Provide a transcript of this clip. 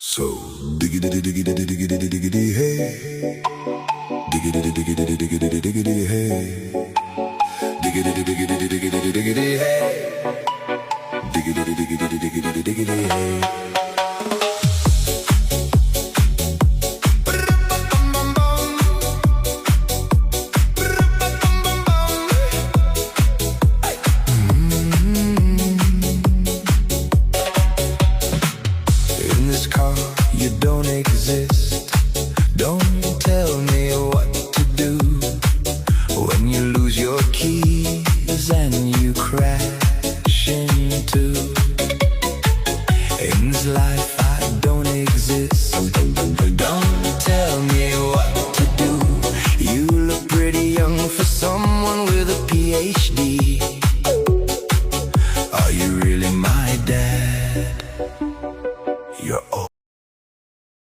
So diggity diggity diggity diggity hey, diggity diggity diggity diggity hey, diggity diggity diggity diggity hey, diggity diggity diggity diggity hey. You don't exist. Don't tell me why.